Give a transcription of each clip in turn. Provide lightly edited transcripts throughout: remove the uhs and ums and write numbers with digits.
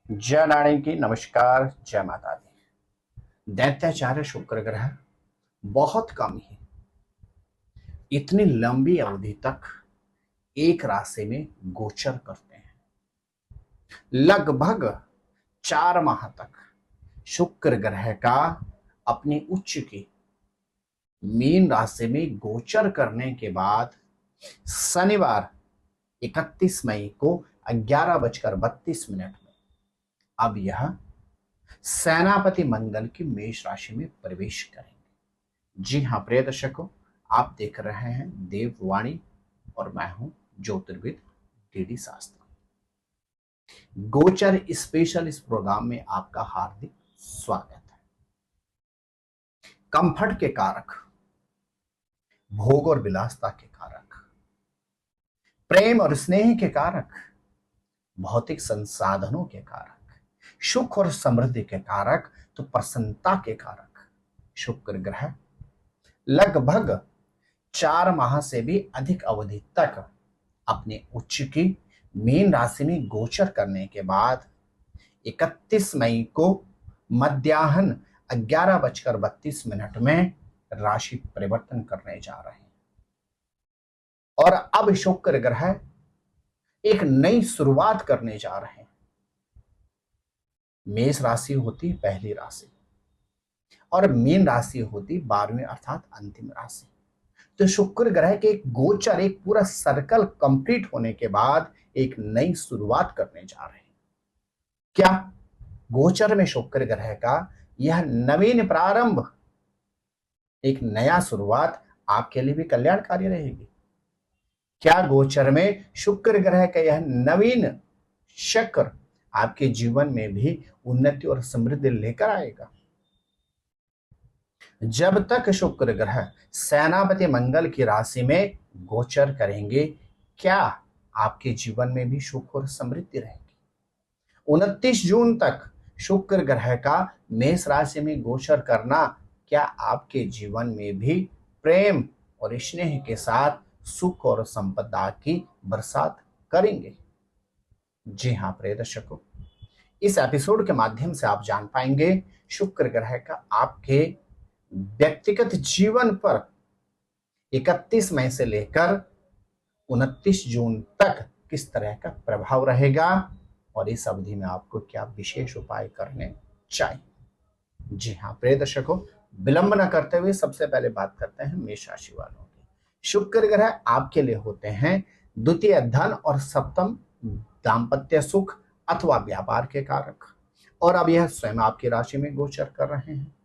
जय नारायण की नमस्कार। जय माता दी। दैत्याचार्य शुक्र ग्रह बहुत कम ही इतनी लंबी अवधि तक एक राशि में गोचर करते हैं। लगभग 4 माह तक शुक्र ग्रह का अपनी उच्च की मीन राशि में गोचर करने के बाद शनिवार 31 मई को 11:32 में अब यह सेनापति मंगल की मेष राशि में प्रवेश करेंगे। जी हाँ प्रिय दर्शकों, आप देख रहे हैं देववाणी और मैं हूं ज्योतिर्विद डीडी शास्त्री। गोचर स्पेशल इस प्रोग्राम में आपका हार्दिक स्वागत है। कंफर्ट के कारक, भोग और विलासता के कारक, प्रेम और स्नेह के कारक, भौतिक संसाधनों के कारक, सुख और समृद्धि के कारक, तो प्रसन्नता के कारक शुक्र ग्रह लगभग 4 माह से भी अधिक अवधि तक अपने उच्च की मीन राशि में गोचर करने के बाद 31 मई को मध्याह्न 11:32 में राशि परिवर्तन करने जा रहे हैं। और अब शुक्र ग्रह एक नई शुरुआत करने जा रहे हैं। मेष राशि होती पहली राशि और मीन राशि होती 12वीं अर्थात अंतिम राशि। तो शुक्र ग्रह के एक गोचर, एक पूरा सर्कल कंप्लीट होने के बाद एक नई शुरुआत करने जा रहे हैं। क्या गोचर में शुक्र ग्रह का यह नवीन प्रारंभ, एक नया शुरुआत आपके लिए भी कल्याणकारी रहेगी? क्या गोचर में शुक्र ग्रह का यह नवीन चक्र आपके जीवन में भी उन्नति और समृद्धि लेकर आएगा? जब तक शुक्र ग्रह सेनापति मंगल की राशि में गोचर करेंगे, क्या आपके जीवन में भी सुख और समृद्धि रहेगी? 29 जून तक शुक्र ग्रह का मेष राशि में गोचर करना क्या आपके जीवन में भी प्रेम और स्नेह के साथ सुख और संपदा की बरसात करेंगे? जी हाँ प्रिय दर्शकों, इस एपिसोड के माध्यम से आप जान पाएंगे शुक्र ग्रह का आपके व्यक्तिगत जीवन पर 31 मई से लेकर 29 जून तक किस तरह का प्रभाव रहेगा और इस अवधि में आपको क्या विशेष उपाय करने चाहिए। जी हाँ प्रिय दर्शकों, विलंब न करते हुए सबसे पहले बात करते हैं मेष राशि वालों की। शुक्र ग्रह आपके लिए होते हैं द्वितीय धन और सप्तम दाम्पत्य सुख अथवा व्यापार के कारक, और अब यह स्वयं आपकी राशि में गोचर कर रहे हैं।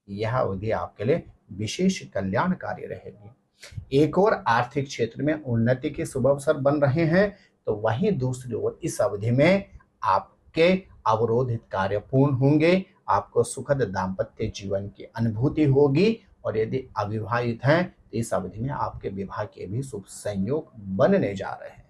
यह अवधि आपके लिए विशेष कल्याणकारी रहेगी। एक और आर्थिक क्षेत्र में उन्नति के शुभ अवसर बन रहे हैं, तो वहीं दूसरी ओर इस अवधि में आपके अवरोधित कार्य पूर्ण होंगे, आपको सुखद दाम्पत्य जीवन की अनुभूति होगी, और यदि अविवाहित हैं तो इस अवधि में आपके विवाह के भी शुभ संयोग बनने जा रहे हैं।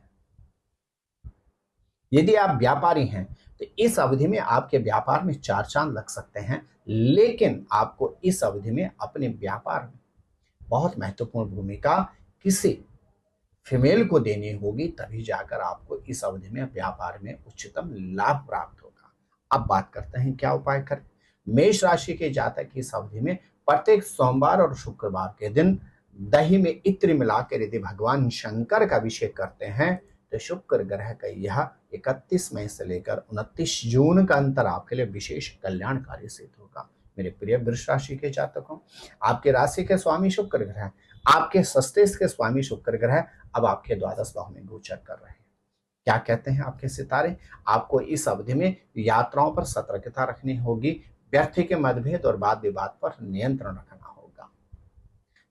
यदि आप व्यापारी हैं तो इस अवधि में आपके व्यापार में 4 चांद लग सकते हैं, लेकिन आपको इस अवधि में अपने व्यापार में बहुत महत्वपूर्ण भूमिका किसी फीमेल को देनी होगी, तभी जाकर आपको इस अवधि में व्यापार में उच्चतम लाभ प्राप्त होगा। अब बात करते हैं क्या उपाय करें। मेष राशि के जातक इस अवधि में प्रत्येक सोमवार और शुक्रवार के दिन दही में इत्र मिलाकर यदि भगवान शंकर का अभिषेक करते हैं तो शुक्र ग्रह का यह 31 मई से लेकर 29 जून का अंतर आपके लिए विशेष कल्याणकारी सिद्ध होगा। मेरे प्रिय वृष राशि के जातकों, आपके राशि के स्वामी शुक्र ग्रह, आपके सस्तेश के स्वामी शुक्र ग्रह अब आपके द्वादश भाव में गोचर कर रहे हैं। क्या कहते हैं आपके सितारे? आपको इस अवधि में यात्राओं पर सतर्कता रखनी होगी, व्यर्थ के मतभेद और वाद विवाद पर नियंत्रण रखना होगा,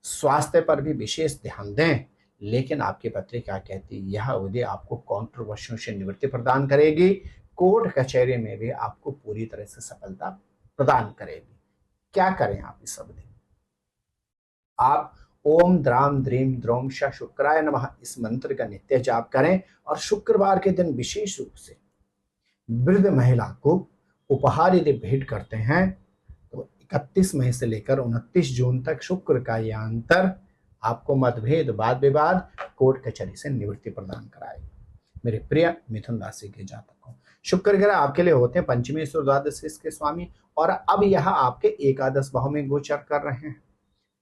स्वास्थ्य पर भी विशेष ध्यान दें। लेकिन आपकी पत्रिका कहती है यह अवधि आपको कॉन्ट्रोवर्शियों से निवृत्ति प्रदान करेगी, कोर्ट कचहरी में भी आपको पूरी तरह से सफलता प्रदान करेगी। क्या करें आप इस अवधि? आप ओम द्राम द्रीम द्रोम श शुक्राय नमः इस मंत्र का नित्य जाप करें, और शुक्रवार के दिन विशेष रूप से वृद्ध महिला को उपहार यदि भेंट करते हैं तो 31 मई से लेकर 29 जून तक शुक्र का यह अंतर आपको मतभेद वाद विवाद कोर्ट कचहरी से निवृत्ति प्रदान कराएगा। मेरे प्रिय मिथुन राशि के जातकों, शुक्र ग्रह आपके लिए होते हैं पंचमी और द्वादश के स्वामी, और अब यह आपके एकादश भाव में गोचर कर रहे हैं।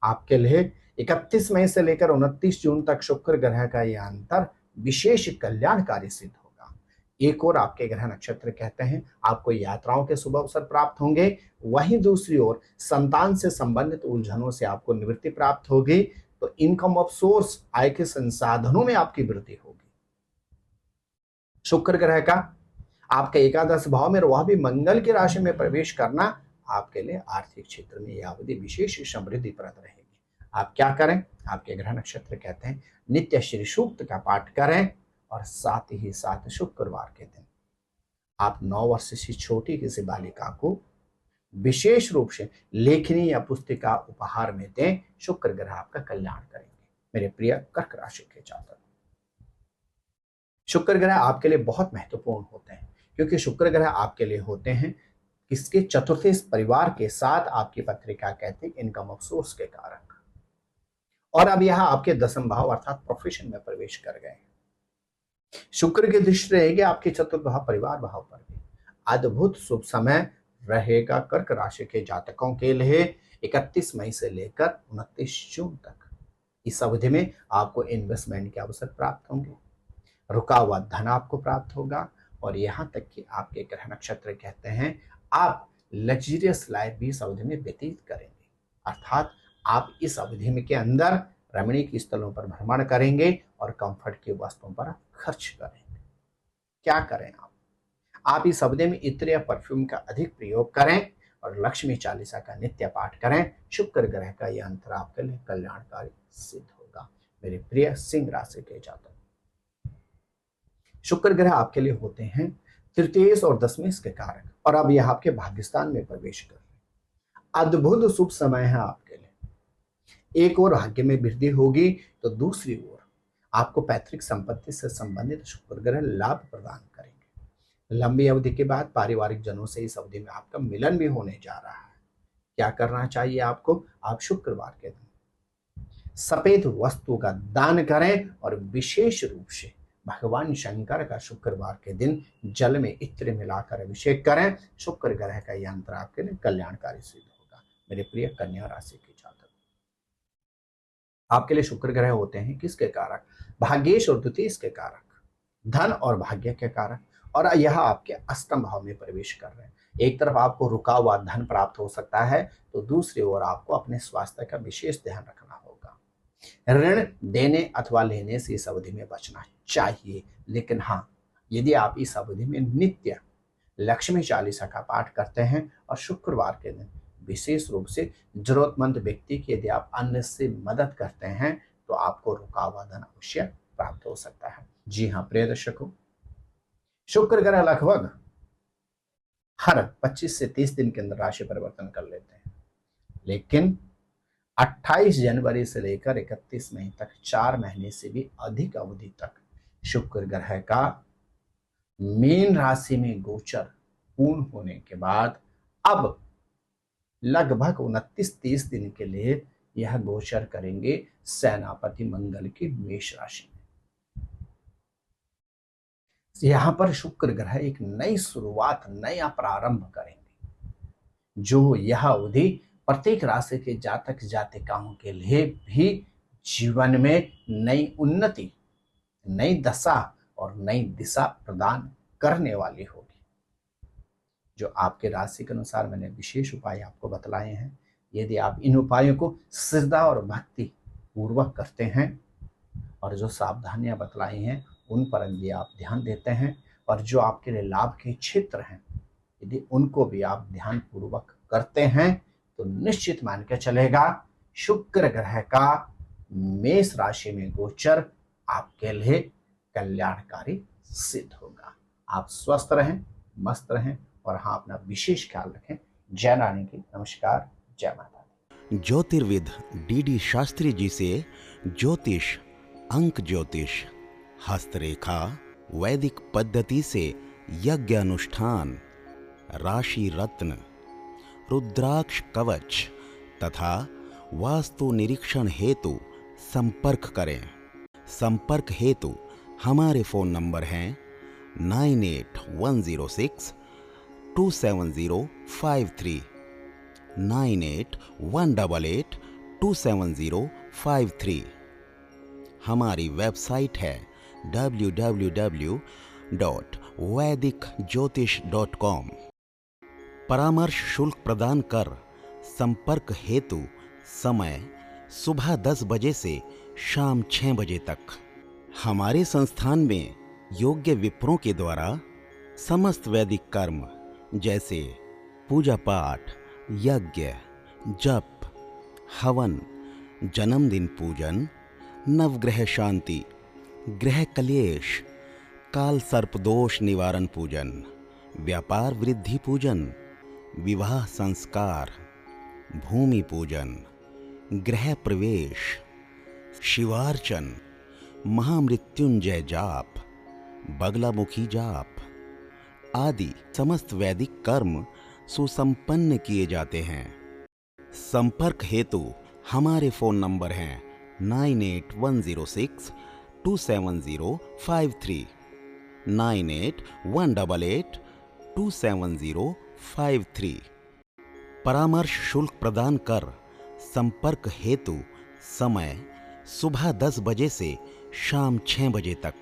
आपके लिए 31 मई से लेकर 29 जून तक शुक्र ग्रह का यह अंतर विशेष कल्याणकारी सिद्ध होगा। एक और आपके ग्रह नक्षत्र कहते हैं आपको यात्राओं के शुभ अवसर प्राप्त होंगे, वहीं दूसरी ओर संतान से संबंधित उलझनों से आपको निवृत्ति प्राप्त होगी। तो इनकम ऑफ सोर्स, आय के संसाधनों में आपकी वृद्धि होगी। शुक्र ग्रह का आपके एकादश भाव में, वह भी मंगल की राशि में प्रवेश करना आपके लिए आर्थिक क्षेत्र में यह अवधि विशेष समृद्धिप्रद रहेगी। आप क्या करें? आपके ग्रह नक्षत्र कहते हैं नित्य श्री सूक्त का पाठ करें, और साथ ही साथ शुक्रवार के दिन आप 9 वर्ष से छोटी किसी बालिका को विशेष रूप से लेखनी या पुस्तिका उपहार में दें। शुक्र ग्रह आपका कल्याण करेंगे। मेरे प्रिय कर्क राशि के जातक, शुक्र ग्रह आपके लिए बहुत महत्वपूर्ण होते हैं, क्योंकि शुक्र ग्रह आपके लिए होते हैं किसके? चतुर्थ परिवार के साथ आपकी पत्रिका कहते हैं इनकम ऑफ सोर्स के कारक, और अब यह आपके दसम भाव अर्थात प्रोफेशन में प्रवेश कर गए। शुक्र की दृष्टि रहेगी आपके चतुर्थ भाव परिवार भाव पर भी। अद्भुत शुभ समय रहेगा कर्क राशि के जातकों के लिए 31 मई से लेकर 29 जून तक। इस अवधि में आपको इन्वेस्टमेंट के अवसर प्राप्त होंगे, रुका हुआ धन आपको प्राप्त होगा, और यहां तक कि आपके ग्रह नक्षत्र कहते हैं आप लग्जरियस लाइफ भी इस अवधि में व्यतीत करेंगे, अर्थात आप इस अवधि में के अंदर रमणीक स्थलों पर भ्रमण करेंगे और कंफर्ट की वस्तुओं पर खर्च करेंगे। क्या करें आप इस अवधि में इत्र या परफ्यूम का अधिक प्रयोग करें और लक्ष्मी चालीसा का नित्य पाठ करें। शुक्र ग्रह का यह अंतर आपके लिए कल्याणकारी सिद्ध होगा। मेरे प्रिय सिंह राशि के जातक, शुक्र ग्रह आपके लिए होते हैं तृतीय और दसवें के कारक, और अब यह आपके भाग्यस्थान में प्रवेश कर रहे। अद्भुत शुभ समय है आपके लिए। एक और भाग्य में वृद्धि होगी, तो दूसरी ओर आपको पैतृक संपत्ति से संबंधित शुक्र ग्रह लाभ प्रदान करेंगे। लंबी अवधि के बाद पारिवारिक जनों से इस अवधि में आपका मिलन भी होने जा रहा है। क्या करना चाहिए आपको? आप शुक्रवार के दिन सफेद वस्तु का दान करें, और विशेष रूप से भगवान शंकर का शुक्रवार के दिन जल में इत्र मिलाकर अभिषेक करें। शुक्र ग्रह का यह अंतर आपके लिए कल्याणकारी सिद्ध होगा। मेरे प्रिय कन्या राशि के जातक, आपके लिए शुक्र ग्रह होते हैं किसके कारक? भाग्येश और द्वितीय के कारक, धन और भाग्य के कारक, और यह आपके अष्टम भाव में प्रवेश कर रहे हैं। एक तरफ आपको रुका हुआ धन प्राप्त हो सकता है, तो दूसरी ओर आपको अपने स्वास्थ्य का विशेष ध्यान रखना होगा। ऋण देने अथवा लेने से इस अवधि में बचना चाहिए, लेकिन हाँ, यदि आप इस अवधि में नित्य लक्ष्मी चालीसा का पाठ करते हैं और शुक्रवार के दिन विशेष रूप से जरूरतमंद व्यक्ति की यदि आप अन्य से मदद करते हैं, तो आपको रुका हुआ धन अवश्य प्राप्त हो सकता है। जी हाँ प्रिय दर्शकों, शुक्र ग्रह लगभग हर 25 से 30 दिन के अंदर राशि परिवर्तन कर लेते हैं, लेकिन 28 जनवरी से लेकर 31 मई तक 4 महीने से भी अधिक अवधि तक शुक्र ग्रह का मीन राशि में गोचर पूर्ण होने के बाद अब लगभग 29-30 दिन के लिए यह गोचर करेंगे सेनापति मंगल की मेष राशि में। यहां पर शुक्र ग्रह एक नई शुरुआत, नया प्रारंभ करेंगे, जो यह अवधि प्रत्येक राशि के जातक जातिकाओं के लिए भी जीवन में नई उन्नति, नई दशा और नई दिशा प्रदान करने वाली होगी। जो आपके राशि के अनुसार मैंने विशेष उपाय आपको बतलाए हैं, यदि आप इन उपायों को श्रद्धा और भक्ति पूर्वक करते हैं और जो सावधानियां बतलाई हैं उन पर यदि आप ध्यान देते हैं, और जो आपके लिए लाभ के क्षेत्र हैं यदि उनको भी आप ध्यान पूर्वक करते हैं, तो निश्चित मान के चलेगा शुक्र ग्रह का मेष राशि में गोचर आपके लिए कल्याणकारी सिद्ध होगा। आप स्वस्थ रहें, मस्त रहें, और हाँ, अपना विशेष ख्याल रखें। जय रानी की नमस्कार, जय माता दी। ज्योतिर्विद डीडी शास्त्री जी से ज्योतिष, अंक ज्योतिष, हस्तरेखा, वैदिक पद्धति से यज्ञ अनुष्ठान, राशि रत्न, रुद्राक्ष कवच तथा वास्तु निरीक्षण हेतु संपर्क करें। संपर्क हेतु हमारे फोन नंबर हैं 9811062705 9818827053। हमारी वेबसाइट है www.vedicjyotish.com। परामर्श शुल्क प्रदान कर संपर्क हेतु समय सुबह 10 बजे से शाम 6 बजे तक। हमारे संस्थान में योग्य विप्रों के द्वारा समस्त वैदिक कर्म जैसे पूजा पाठ, यज्ञ, जप, हवन, जन्मदिन पूजन, नवग्रह शांति, ग्रह कलेश, काल सर्प दोष निवारण पूजन, व्यापार वृद्धि पूजन, विवाह संस्कार, भूमि पूजन, गृह प्रवेश, शिवार्चन, महामृत्युंजय जाप, बगलामुखी जाप आदि समस्त वैदिक कर्म सुसंपन्न किए जाते हैं। संपर्क हेतु हमारे फोन नंबर हैं 9810627053, 9818827053। परामर्श शुल्क प्रदान कर संपर्क हेतु समय सुबह 10 बजे से शाम 6 बजे तक।